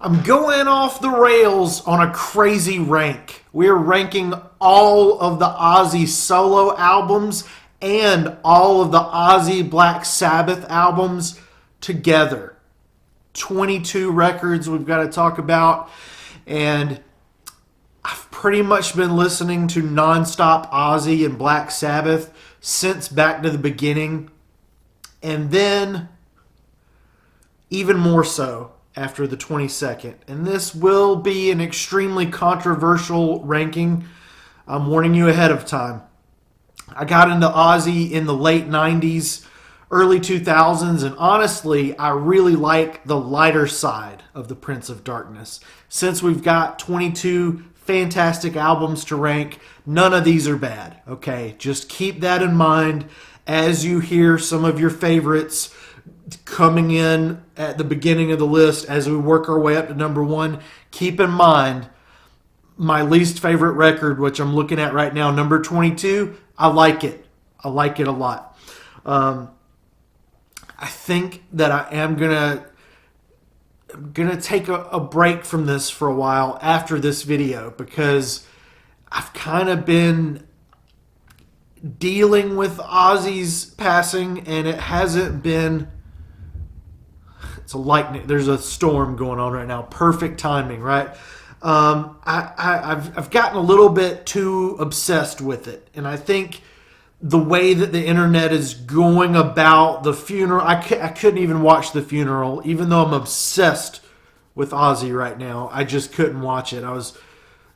I'm going off the rails on a crazy rank. We're ranking all of the Ozzy solo albums and all of the Ozzy Black Sabbath albums together. 22 records we've got to talk about, and I've pretty much been listening to nonstop Ozzy and Black Sabbath since back to the beginning, and then even more so after the 22nd. And this will be an extremely controversial ranking. I'm warning you ahead of time. I got into Ozzy in the late 90s, early 2000s, and honestly, I really like the lighter side of the Prince of Darkness. Since we've got 22 fantastic albums to rank, none of these are bad, okay? Just keep that in mind as you hear some of your favorites coming in at the beginning of the list as we work our way up to number one. Keep in mind my least favorite record, which I'm looking at right now, number 22. I like it. I like it a lot. I think that I am gonna take a break from this for a while after this video, because I've kind of been dealing with Ozzy's passing, and it hasn't been. It's a lightning. There's a storm going on right now. Perfect timing, right? I've gotten a little bit too obsessed with it, and I think the way that the internet is going about the funeral, I couldn't even watch the funeral, even though I'm obsessed with Ozzy right now. I just couldn't watch it. I was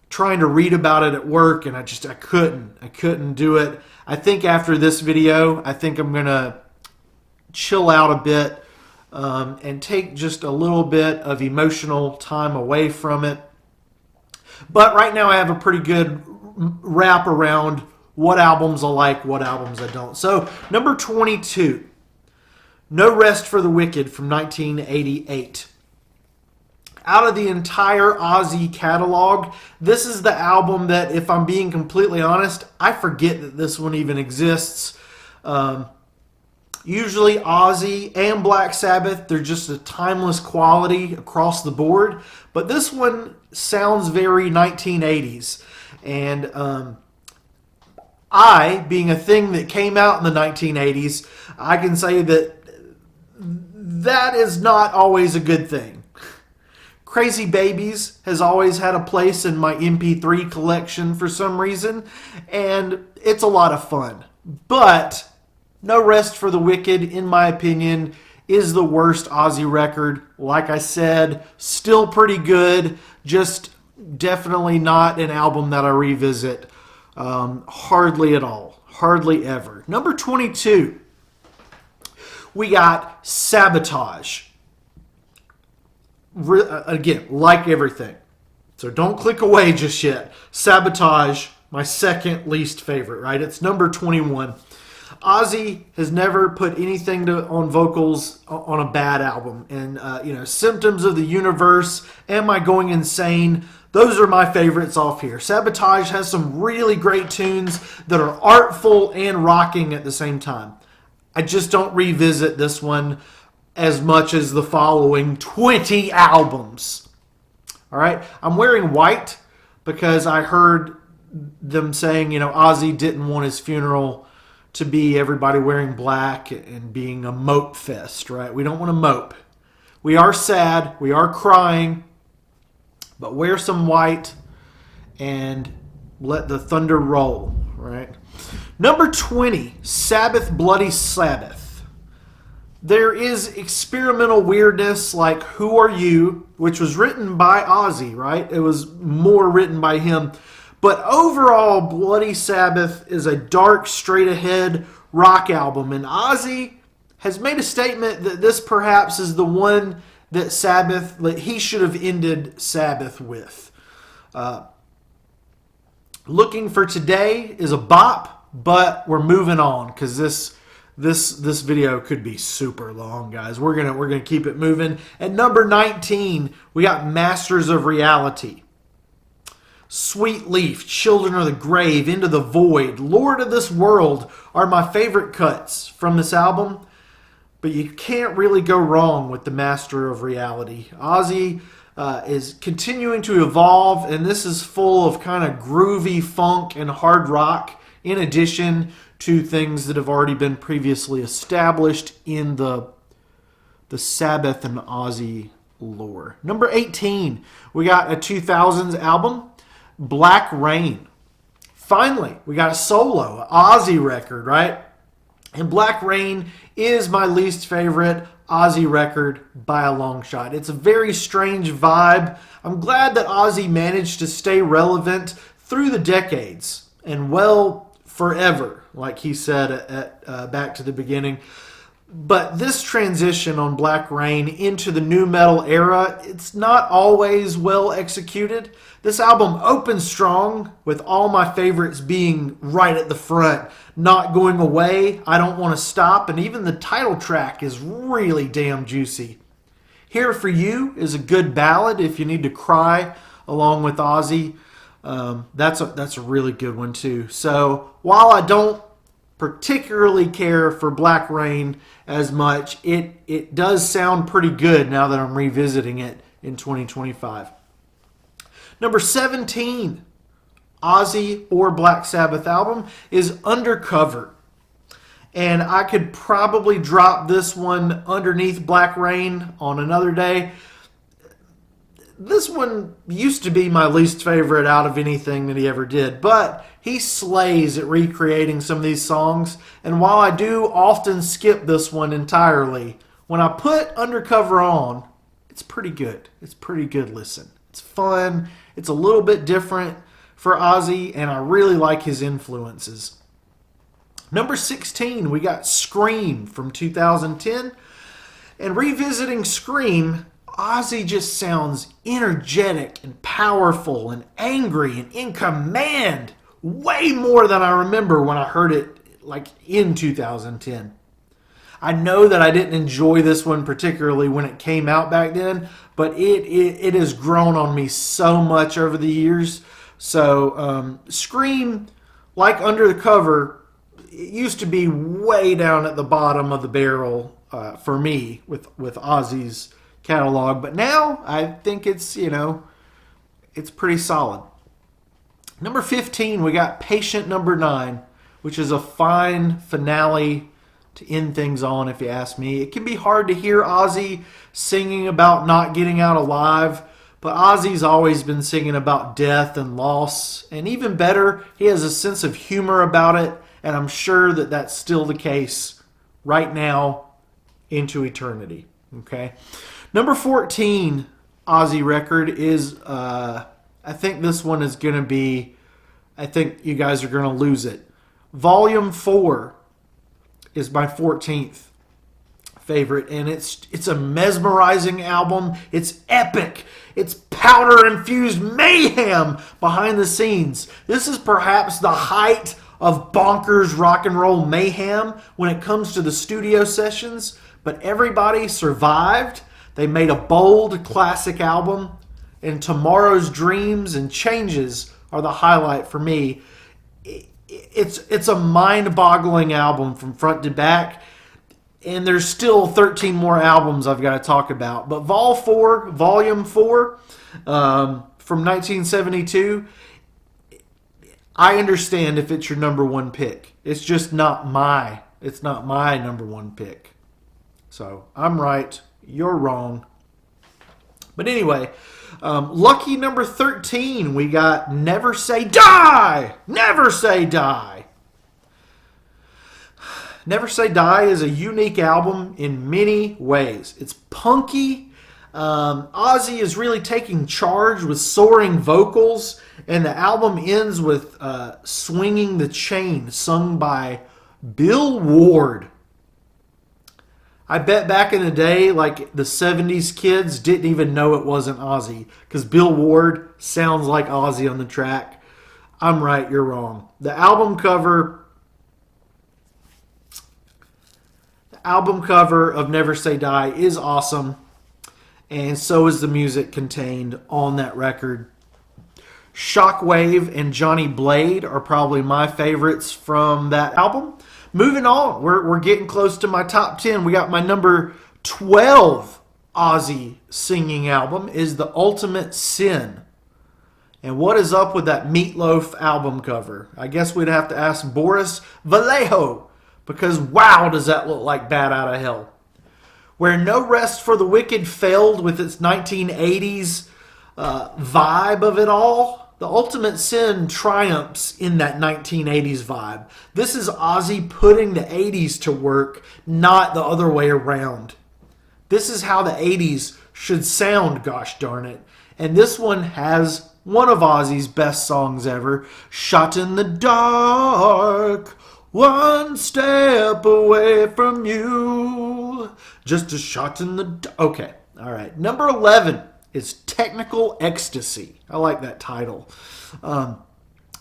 trying to read about it at work, and I couldn't do it. I think after this video, I think I'm gonna chill out a bit. And take just a little bit of emotional time away from it. But right now I have a pretty good wrap around what albums I like, what albums I don't. So, number 22, No Rest for the Wicked from 1988. Out of the entire Ozzy catalog, this is the album that, if I'm being completely honest, I forget that this one even exists. Usually Ozzy and Black Sabbath, they're just a timeless quality across the board. But this one sounds very 1980s. And I, being a thing that came out in the 1980s, I can say that is not always a good thing. Crazy Babies has always had a place in my MP3 collection for some reason. And it's a lot of fun. But No Rest for the Wicked, in my opinion, is the worst Ozzy record. Like I said, still pretty good, just definitely not an album that I revisit. Hardly at all. Hardly ever. Number 22, we got Sabotage. Again, like everything. So don't click away just yet. Sabotage, my second least favorite, right? It's number 21. Ozzy has never put anything on vocals on a bad album. And, Symptoms of the Universe, Am I Going Insane? Those are my favorites off here. Sabotage has some really great tunes that are artful and rocking at the same time. I just don't revisit this one as much as the following 20 albums. All right? I'm wearing white because I heard them saying, Ozzy didn't want his funeral to be everybody wearing black and being a mope fest, right? We don't want to mope. We are sad. We are crying. But wear some white and let the thunder roll, right? Number 20, Sabbath, Bloody Sabbath. There is experimental weirdness like Who Are You, which was written by Ozzy, right? It was more written by him. But overall, Bloody Sabbath is a dark, straight-ahead rock album. And Ozzy has made a statement that this perhaps is the one that he should have ended Sabbath with. Looking for Today is a bop, but we're moving on because this video could be super long, guys. We're gonna keep it moving. At number 19, we got Masters of Reality. Sweet Leaf, Children of the Grave, Into the Void, Lord of This World are my favorite cuts from this album. But you can't really go wrong with the Master of Reality. Ozzy is continuing to evolve, and this is full of kind of groovy funk and hard rock, in addition to things that have already been previously established in the Sabbath and Ozzy lore. Number 18, we got a 2000s album, Black Rain. Finally, we got a solo, Ozzy record, right? And Black Rain is my least favorite Ozzy record by a long shot. It's a very strange vibe. I'm glad that Ozzy managed to stay relevant through the decades and well forever, like he said at Back to the Beginning. But this transition on Black Rain into the nu metal era, it's not always well executed. This album opens strong, with all my favorites being right at the front, Not Going Away, I Don't Want to Stop, and even the title track is really damn juicy. Here For You is a good ballad if you need to cry along with Ozzy. That's a really good one too. So while I don't particularly care for Black Rain as much, it does sound pretty good now that I'm revisiting it in 2025. Number 17 Ozzy or Black Sabbath album is Undercover. And I could probably drop this one underneath Black Rain on another day. This one used to be my least favorite out of anything that he ever did, but he slays at recreating some of these songs, and while I do often skip this one entirely, when I put Undercover on, it's pretty good. It's pretty good listen. It's fun. It's a little bit different for Ozzy, and I really like his influences. Number 16, we got Scream from 2010, and revisiting Scream, Ozzy just sounds energetic and powerful and angry and in command way more than I remember when I heard it like in 2010. I know that I didn't enjoy this one particularly when it came out back then, but it has grown on me so much over the years. So Scream, like Under the Cover, it used to be way down at the bottom of the barrel for me with Ozzy's catalog, but now I think it's pretty solid. Number 15, we got Patient Number 9, which is a fine finale to end things on, if you ask me. It can be hard to hear Ozzy singing about not getting out alive, but Ozzy's always been singing about death and loss, and even better, he has a sense of humor about it, and I'm sure that that's still the case right now into eternity. Okay. Number 14 Ozzy record is, I think this one is going to be, I think you guys are going to lose it. Volume 4 is my 14th favorite, and it's a mesmerizing album. It's epic. It's powder-infused mayhem behind the scenes. This is perhaps the height of bonkers rock and roll mayhem when it comes to the studio sessions, but everybody survived. They made a bold classic album, and Tomorrow's Dreams and Changes are the highlight for me. It's a mind-boggling album from front to back, and there's still 13 more albums I've got to talk about. But Volume 4 from 1972, I understand if it's your number one pick. It's just not my number one pick. So I'm right. You're wrong. But anyway, lucky number 13, we got Never Say Die! Never Say Die! Never Say Die is a unique album in many ways. It's punky. Ozzy is really taking charge with soaring vocals, and the album ends with Swinging the Chain, sung by Bill Ward. I bet back in the day, like the 70s kids didn't even know it wasn't Ozzy, because Bill Ward sounds like Ozzy on the track. I'm right, you're wrong. The album cover of Never Say Die is awesome, and so is the music contained on that record. Shockwave and Johnny Blade are probably my favorites from that album. Moving on, we're getting close to my top 10. We got my number 12 Ozzy singing album is The Ultimate Sin. And what is up with that Meatloaf album cover? I guess we'd have to ask Boris Vallejo, because wow, does that look like Bat Out of Hell. Where No Rest for the Wicked failed with its 1980s vibe of it all, The Ultimate Sin triumphs in that 1980s vibe. This is Ozzy putting the 80s to work, not the other way around. This is how the 80s should sound, gosh darn it. And this one has one of Ozzy's best songs ever, Shot in the Dark, one step away from you, just a shot in the dark. Okay, all right. Number 11 is Technical Ecstasy. I like that title.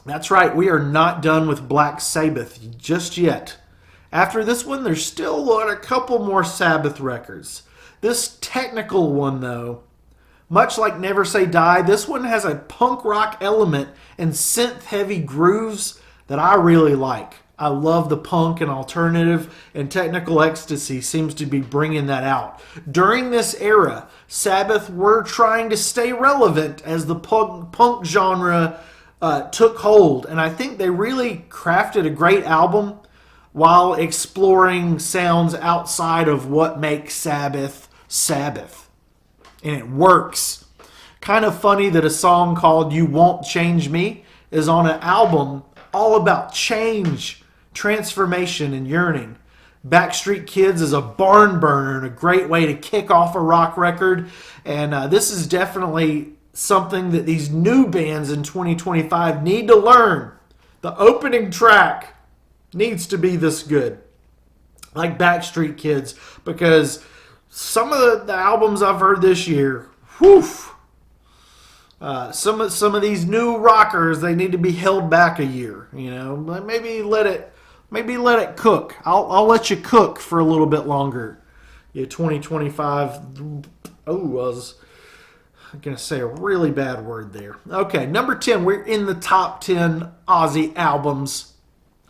That's right, we are not done with Black Sabbath just yet. After this one, there's still a couple more Sabbath records. This technical one, though, much like Never Say Die, this one has a punk rock element and synth-heavy grooves that I really like. I love the punk and alternative, and Technical Ecstasy seems to be bringing that out. During this era, Sabbath were trying to stay relevant as the punk genre took hold, and I think they really crafted a great album while exploring sounds outside of what makes Sabbath Sabbath. And it works. Kind of funny that a song called You Won't Change Me is on an album all about change, transformation, and yearning. Backstreet Kids is a barn burner and a great way to kick off a rock record. And this is definitely something that these new bands in 2025 need to learn. The opening track needs to be this good, like Backstreet Kids, because some of the albums I've heard this year, whew, some of these new rockers, they need to be held back a year. You know, maybe let it cook. I'll let you cook for a little bit longer. Yeah, 2025. Oh, I was gonna say a really bad word there. Okay, number 10. We're in the top 10 Ozzy albums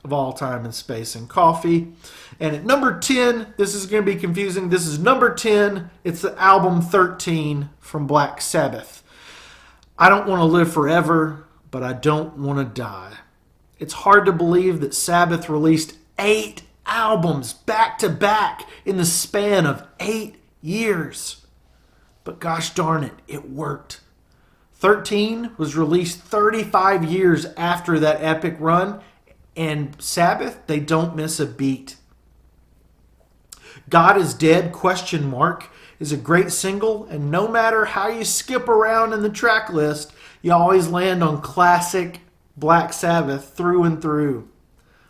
of all time in space and coffee. And at number 10, this is going to be confusing. This is number 10. It's the album 13 from Black Sabbath. I don't want to live forever, but I don't want to die. It's hard to believe that Sabbath released 8 albums back to back in the span of 8 years. But gosh darn it, it worked. 13 was released 35 years after that epic run, and Sabbath, they don't miss a beat. God is Dead, ? Is a great single, and no matter how you skip around in the track list, you always land on classic Black Sabbath through and through.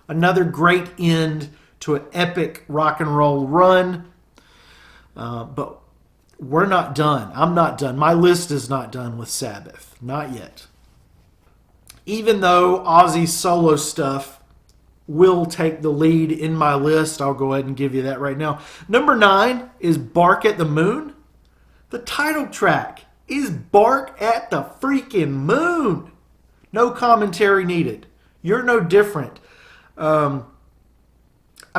Another great end to an epic rock and roll run. But we're not done. I'm not done. My list is not done with Sabbath. Not yet. Even though Ozzy's solo stuff will take the lead in my list, I'll go ahead and give you that right now. Number 9 is Bark at the Moon. The title track is Bark at the freaking Moon. No commentary needed. You're no different. I've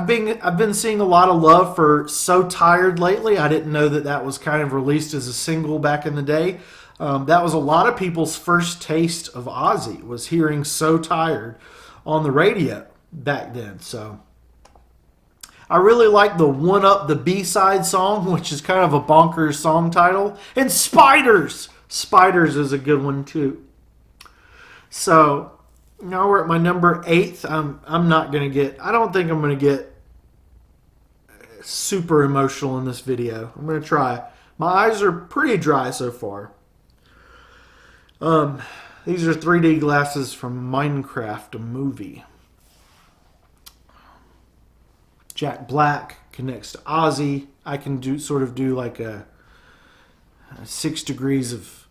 been seeing a lot of love for So Tired lately. I didn't know that was kind of released as a single back in the day. That was a lot of people's first taste of Ozzy, was hearing So Tired on the radio back then. So I really like the One Up the B-side song, which is kind of a bonkers song title. And Spiders! Spiders is a good one too. So now we're at my number 8. I'm not going to get, I don't think I'm going to get super emotional in this video. I'm going to try. My eyes are pretty dry so far. These are 3D glasses from Minecraft, a movie. Jack Black connects to Ozzy. I can do like a 6 degrees of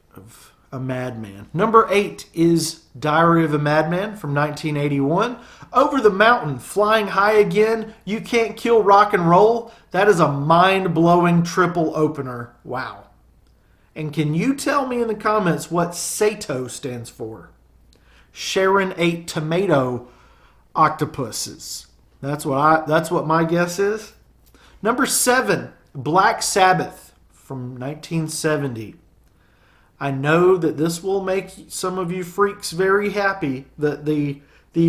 a madman. Number 8 is Diary of a Madman from 1981. Over the Mountain, Flying High Again, You Can't Kill Rock and Roll. That is a mind-blowing triple opener. Wow. And can you tell me in the comments what Sato stands for? Sharon ate tomato octopuses. That's what my guess is. Number 7, Black Sabbath from 1970. I know that this will make some of you freaks very happy that the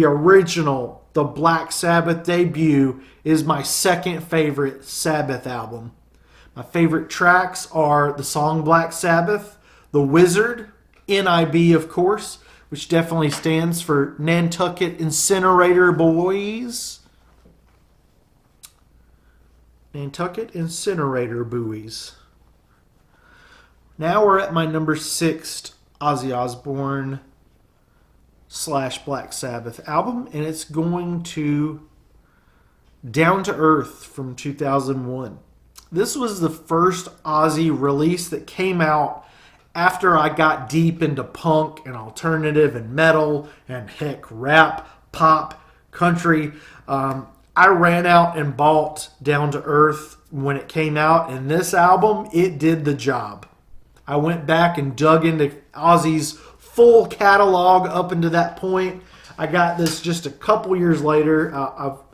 original, the Black Sabbath debut, is my second favorite Sabbath album. My favorite tracks are the song Black Sabbath, The Wizard, NIB of course, which definitely stands for Nantucket Incinerator Boys. Nantucket Incinerator Buoys. Now we're at my number 6 Ozzy Osbourne / Black Sabbath album, and it's going to Down to Earth from 2001. This was the first Ozzy release that came out after I got deep into punk and alternative and metal and heck, rap, pop, country. I ran out and bought Down to Earth when it came out, and this album, it did the job. I went back and dug into Ozzy's full catalog up into that point. I got this just a couple years later.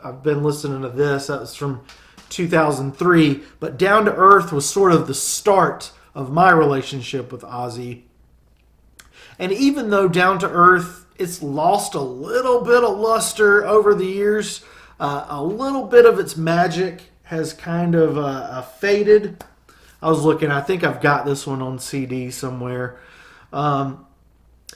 I've been listening to this. That was from 2003. But Down to Earth was sort of the start of my relationship with Ozzy. And even though Down to Earth, it's lost a little bit of luster over the years, a little bit of its magic has kind of faded. I was looking, I think I've got this one on CD somewhere.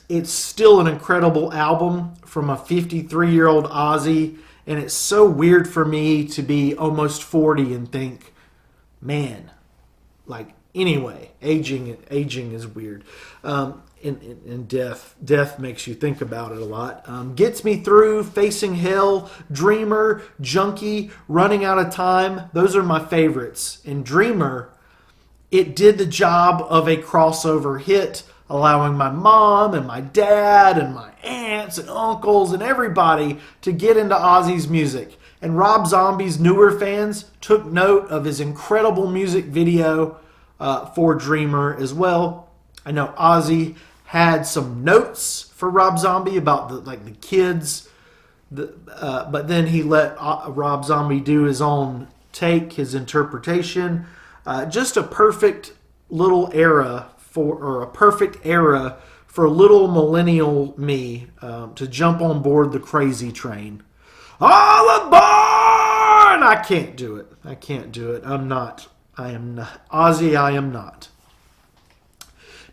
It's still an incredible album from a 53-year-old Ozzy, and it's so weird for me to be almost 40 and think, man, like, anyway, aging is weird. And death makes you think about it a lot. Gets Me Through, Facing Hell, Dreamer, Junkie, Running Out of Time. Those are my favorites. And Dreamer, it did the job of a crossover hit, allowing my mom and my dad and my aunts and uncles and everybody to get into Ozzy's music. And Rob Zombie's newer fans took note of his incredible music video for Dreamer as well. I know Ozzy had some notes for Rob Zombie about the kids, but then he let Rob Zombie do his own take, his interpretation. Just a perfect little era for little millennial me to jump on board the crazy train. All aboard! I can't do it. I am not. Ozzy, I am not.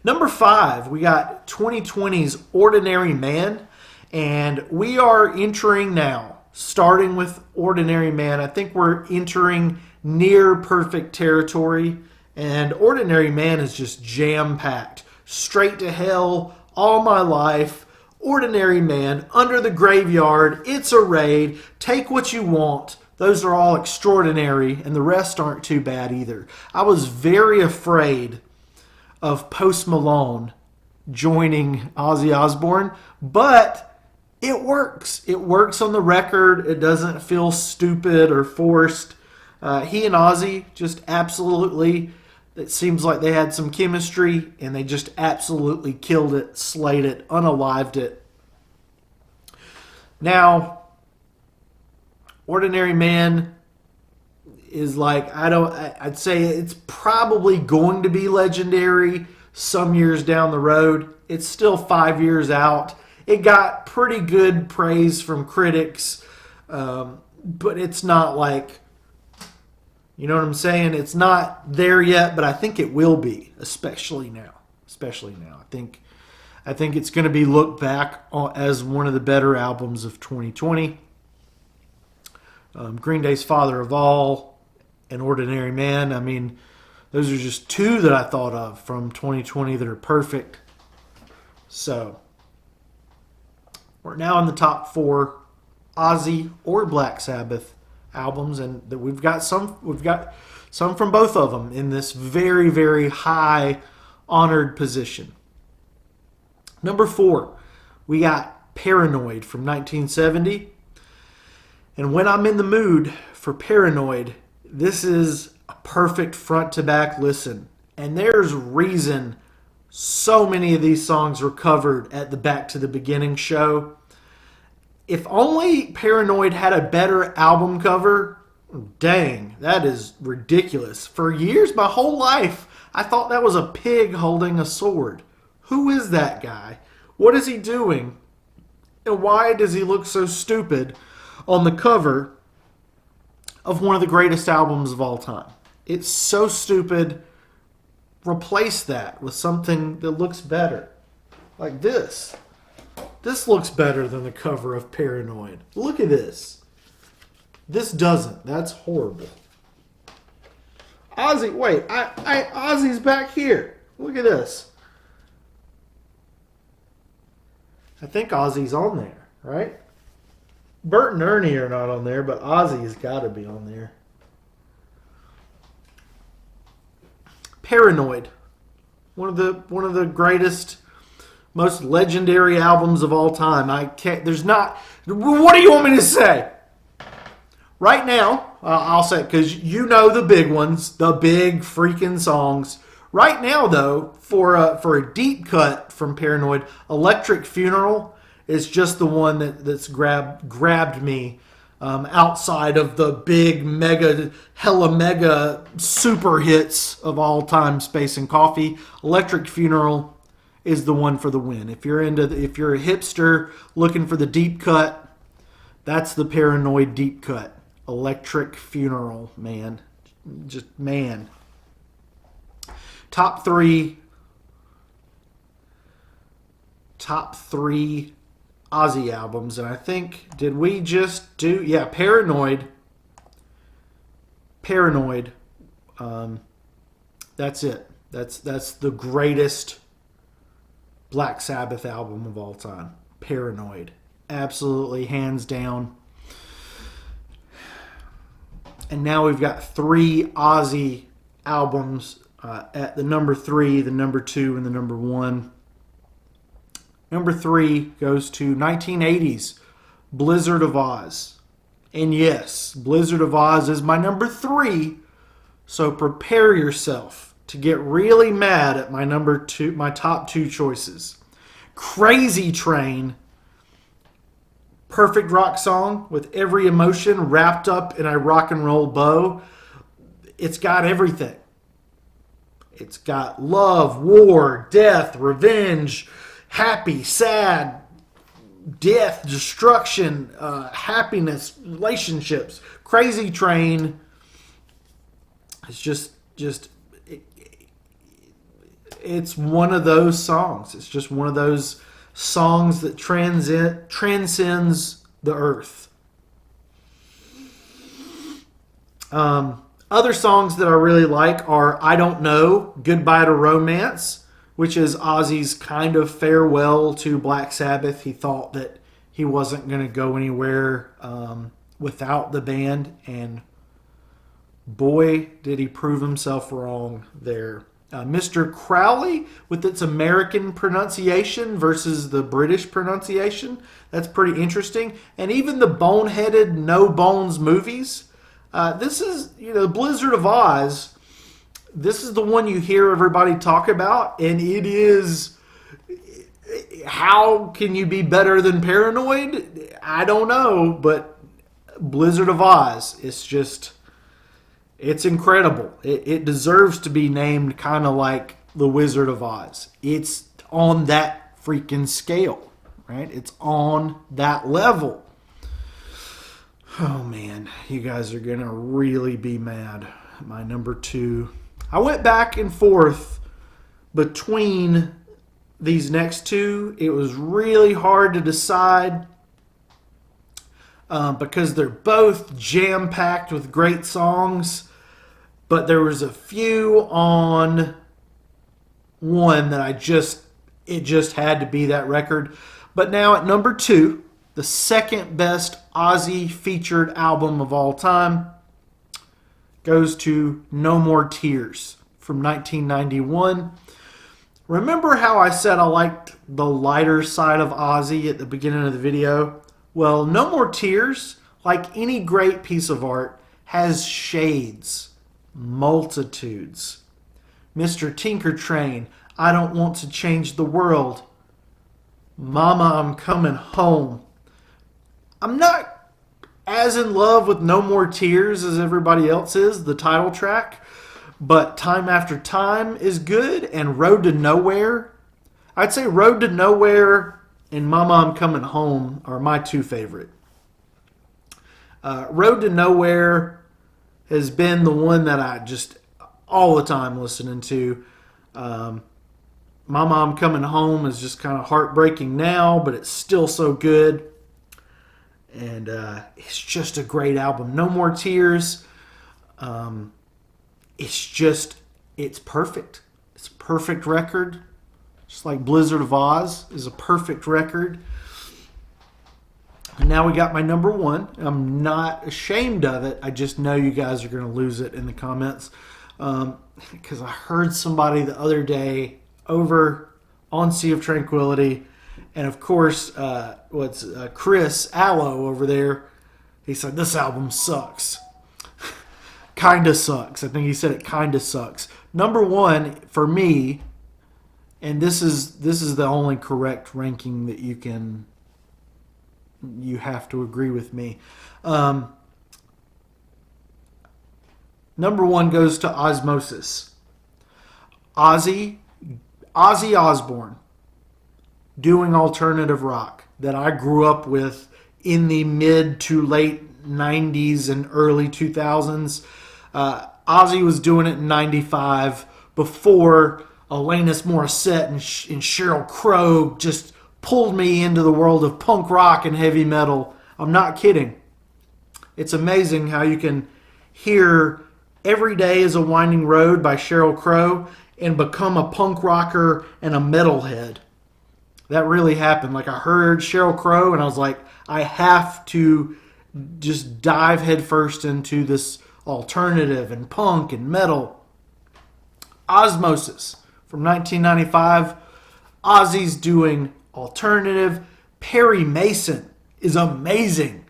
Number 5, we got 2020's Ordinary Man. And we are entering now, starting with Ordinary Man. I think we're entering near perfect territory. And Ordinary Man is just jam-packed. Straight to Hell, All My Life, Ordinary Man, Under the Graveyard, It's a Raid, Take What You Want. Those are all extraordinary, and the rest aren't too bad either. I was very afraid of Post Malone joining Ozzy Osbourne, but it works. It works on the record. It doesn't feel stupid or forced. He and Ozzy just absolutely, it seems like they had some chemistry, and they just absolutely killed it, slayed it, unalived it. Now, Ordinary Man is like, I'd say it's probably going to be legendary some years down the road. It's still 5 years out. It got pretty good praise from critics, but it's not like, you know what I'm saying? It's not there yet, but I think it will be, especially now. I think it's going to be looked back as one of the better albums of 2020. Green Day's Father of All and Ordinary Man. I mean, those are just two that I thought of from 2020 that are perfect. So, we're now in the top 4 Ozzy or Black Sabbath albums, and we've got some from both of them in this very, very high honored position. Number 4, we got Paranoid from 1970. And when I'm in the mood for Paranoid, this is a perfect front to back listen. And there's reason so many of these songs were covered at the Back to the Beginning show. If only Paranoid had a better album cover, dang, that is ridiculous. For years, my whole life, I thought that was a pig holding a sword. Who is that guy? What is he doing? And why does he look so stupid on the cover of one of the greatest albums of all time? It's so stupid. Replace that with something that looks better. Like this. This looks better than the cover of Paranoid. Look at this. This doesn't. That's horrible. Ozzy, wait. Ozzy's back here. Look at this. I think Ozzy's on there, right? Bert and Ernie are not on there, but Ozzy's got to be on there. Paranoid. One of the greatest, most legendary albums of all time. There's not. What do you want me to say? Right now, I'll say, because you know the big ones, the big freaking songs. Right now, though, for a deep cut from Paranoid, Electric Funeral is just the one that's grabbed me outside of the big hella mega super hits of all time, Space and Coffee. Electric Funeral is the one for the win. If you're a hipster looking for the deep cut, that's the Paranoid deep cut. Electric Funeral, man. Just, man. Top three Ozzy albums, and I think, did we just do, yeah, Paranoid, that's it. That's the greatest Black Sabbath album of all time. Paranoid. Absolutely, hands down. And now we've got 3 Ozzy albums at the number 3, the number 2, and the number 1. Number 3 goes to 1980's Blizzard of Oz. And yes, Blizzard of Oz is my number 3. So prepare yourself to get really mad at my top 2 choices. Crazy Train. Perfect rock song with every emotion wrapped up in a rock and roll bow. It's got everything. It's got love, war, death, revenge, happy, sad, death, destruction, happiness, relationships. Crazy Train. It's just it's one of those songs. It's just one of those songs that transcends the earth. Other songs that I really like are I Don't Know, Goodbye to Romance, which is Ozzy's kind of farewell to Black Sabbath. He thought that he wasn't going to go anywhere without the band, and boy, did he prove himself wrong there. Mr. Crowley, with its American pronunciation versus the British pronunciation. That's pretty interesting. And even the boneheaded No Bones movies. This is, Blizzard of Oz. This is the one you hear everybody talk about. And it is, how can you be better than Paranoid? I don't know. But Blizzard of Oz, it's incredible. It deserves to be named kind of like The Wizard of Oz. It's on that freaking scale, right? It's on that level. Oh, man. You guys are going to really be mad. My number 2. I went back and forth between these next 2. It was really hard to decide because they're both jam-packed with great songs. But there was a few on one that it just had to be that record. But now at number 2, the second best Ozzy featured album of all time goes to No More Tears from 1991. Remember how I said I liked the lighter side of Ozzy at the beginning of the video? Well, No More Tears, like any great piece of art, has shades. Multitudes. Mr. Tinker Train, I Don't Want to Change the World. Mama, I'm Coming Home. I'm not as in love with No More Tears as everybody else is, the title track, but Time After Time is good, and Road to Nowhere. I'd say Road to Nowhere and Mama I'm Coming Home are my two favorite. Road to Nowhere has been the one that I just all the time listening to. Mama I'm Coming Home is just kind of heartbreaking now, but it's still so good. And it's just a great album. No More Tears. It's perfect. It's a perfect record. Just like Blizzard of Oz is a perfect record. And now we got my number one. I'm not ashamed of it. I just know you guys are going to lose it in the comments. Because I heard somebody the other day over on Sea of Tranquility. And of course, Chris Allo over there, he said, this album sucks. Kinda sucks. I think he said it kinda sucks. Number one, for me, and this is the only correct ranking that you have to agree with me. Number one goes to Osmosis. Ozzy Osbourne doing alternative rock that I grew up with in the mid to late 90s and early 2000s. Ozzy was doing it in 95 before Alanis Morissette and Sheryl Crow just pulled me into the world of punk rock and heavy metal. I'm not kidding. It's amazing how you can hear Every Day is a Winding Road by Sheryl Crow and become a punk rocker and a metalhead. That really happened. Like, I heard Sheryl Crow and I was like, I have to just dive headfirst into this alternative and punk and metal. Osmosis from 1995. Ozzy's doing alternative. Perry Mason is amazing.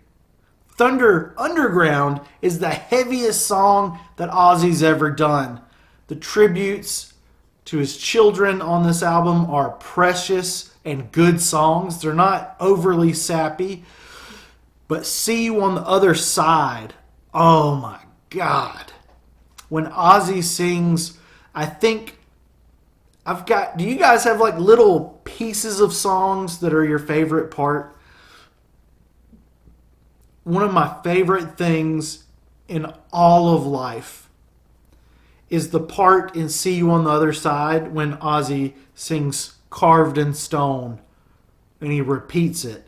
Thunder Underground is the heaviest song that Ozzy's ever done. The tributes to his children on this album are precious and good songs. They're not overly sappy. But See You on the Other Side, oh my God. When Ozzy sings, I think do you guys have like little pieces of songs that are your favorite part? One of my favorite things in all of life is the part in See You on the Other Side when Ozzy sings Carved in Stone and he repeats it.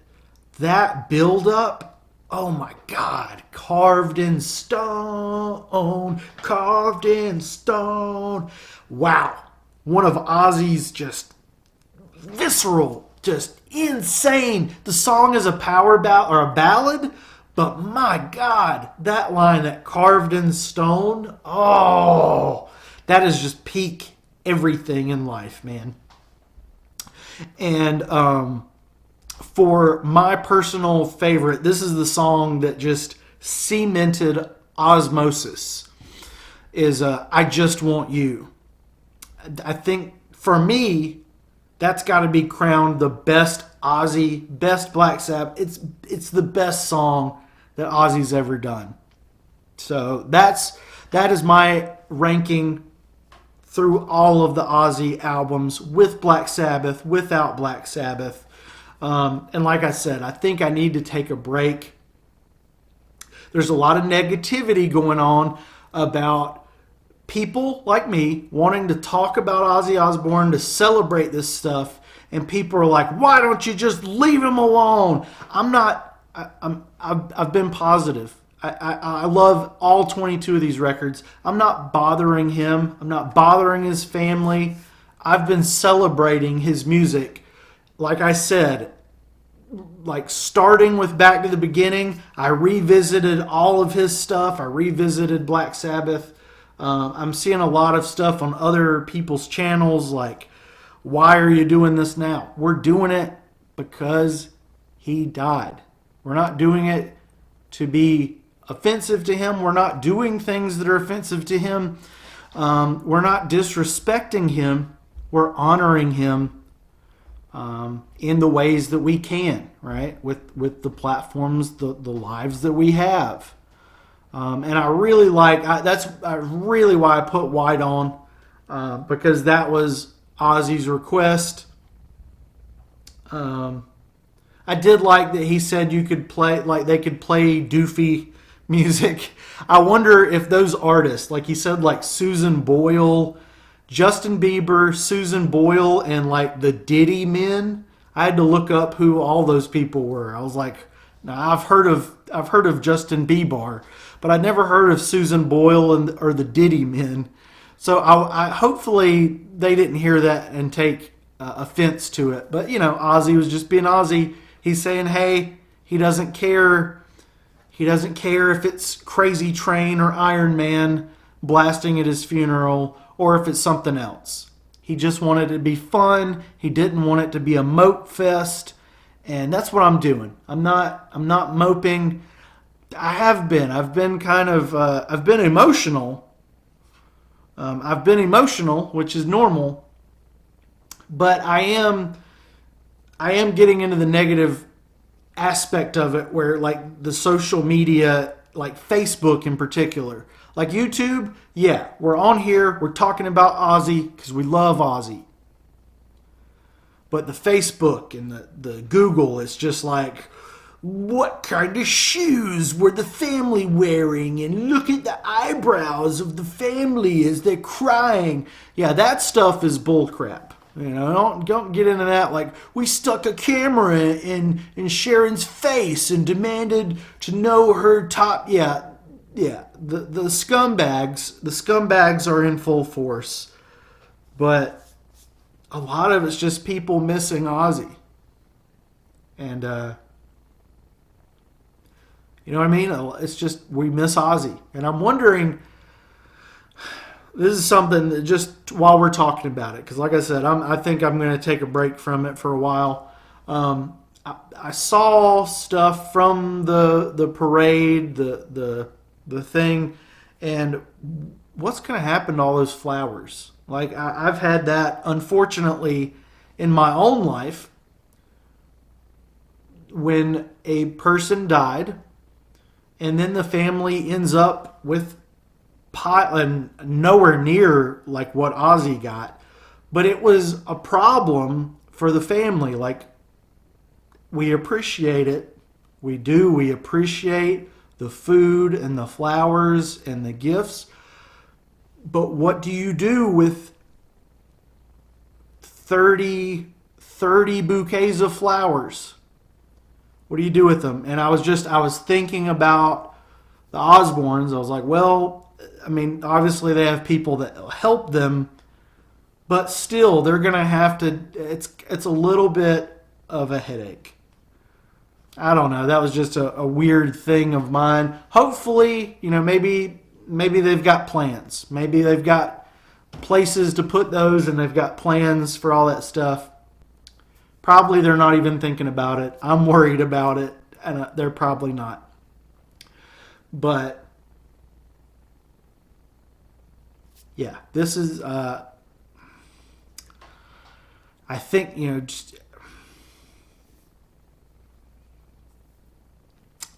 That build up, oh my God, carved in stone, carved in stone. Wow. One of Ozzy's just visceral, just insane. The song is a power ballad, but my God, that line, that carved in stone, oh, that is just peak everything in life, man. And for my personal favorite, this is the song that just cemented Osmosis, is I Just Want You. I think for me, that's got to be crowned the best Ozzy, best Black Sabbath. It's the best song that Ozzy's ever done. So that is my ranking through all of the Ozzy albums, with Black Sabbath, without Black Sabbath. And like I said, I think I need to take a break. There's a lot of negativity going on about people like me wanting to talk about Ozzy Osbourne, to celebrate this stuff, and people are like, why don't you just leave him alone? I've been positive. I love all 22 of these records. I'm not bothering him. I'm not bothering his family. I've been celebrating his music. Like I said, like starting with Back to the Beginning, I revisited all of his stuff. I revisited Black Sabbath. I'm seeing a lot of stuff on other people's channels like, why are you doing this now? We're doing it because he died. We're not doing it to be offensive to him. We're not doing things that are offensive to him. We're not disrespecting him. We're honoring him in the ways that we can, right? With the platforms, the lives that we have. And I really like that's really why I put White on, because that was Ozzy's request. I did like that he said you could play, like they could play doofy music. I wonder if those artists, like he said, like Susan Boyle, Justin Bieber, Susan Boyle, and like the Diddy Men. I had to look up who all those people were. I was like, now I've heard of Justin Bieber, but I never heard of Susan Boyle or the Diddy Men. So I hopefully they didn't hear that and take offense to it. But Ozzy was just being Ozzy. He's saying, hey, he doesn't care. He doesn't care if it's Crazy Train or Iron Man blasting at his funeral or if it's something else. He just wanted it to be fun. He didn't want it to be a mope fest. And that's what I'm doing. I'm not moping. I've been emotional. I've been emotional, which is normal. But I am getting into the negative aspect of it, where like the social media, like Facebook in particular, like YouTube. Yeah, we're on here. We're talking about Ozzy because we love Ozzy. But the Facebook and the Google is just like, what kind of shoes were the family wearing? And look at the eyebrows of the family as they're crying. Yeah, that stuff is bullcrap. Don't get into that. Like, we stuck a camera in Sharon's face and demanded to know her top. Yeah. The scumbags are in full force. But a lot of it's just people missing Ozzy. And, you know what I mean? It's just, we miss Ozzy. And I'm wondering, this is something that just while we're talking about it, because like I said, I think I'm going to take a break from it for a while. I saw stuff from the parade, the thing, and what's going to happen to all those flowers? Like, I've had that, unfortunately, in my own life. When a person died, and then the family ends up with and nowhere near like what Ozzy got, but it was a problem for the family. Like, we appreciate it. We do. We appreciate the food and the flowers and the gifts. But what do you do with 30 bouquets of flowers? What do you do with them? And I was thinking about the Osbournes. I was like, well, I mean, obviously they have people that help them, but still they're going to have to, it's a little bit of a headache. I don't know. That was just a weird thing of mine. Hopefully, maybe they've got plans. Maybe they've got places to put those and they've got plans for all that stuff. Probably they're not even thinking about it. I'm worried about it, and they're probably not. But, yeah, this is, I think, just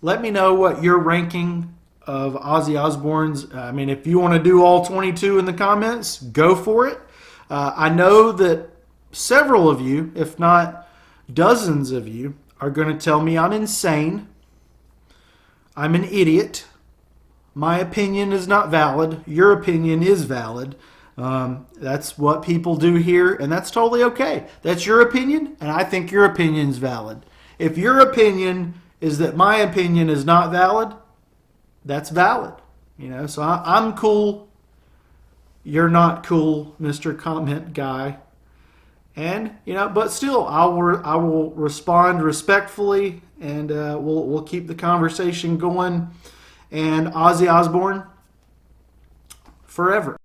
let me know what your ranking of Ozzy Osbourne's. I mean, if you want to do all 22 in the comments, go for it. I know that several of you, if not dozens of you, are going to tell me I'm insane. I'm an idiot. My opinion is not valid. Your opinion is valid. That's what people do here, and that's totally okay. That's your opinion, and I think your opinion is valid. If your opinion is that my opinion is not valid, that's valid. So I'm cool. You're not cool, Mr. Comment Guy. And, but still, I will respond respectfully, and we'll keep the conversation going. And Ozzy Osbourne, forever.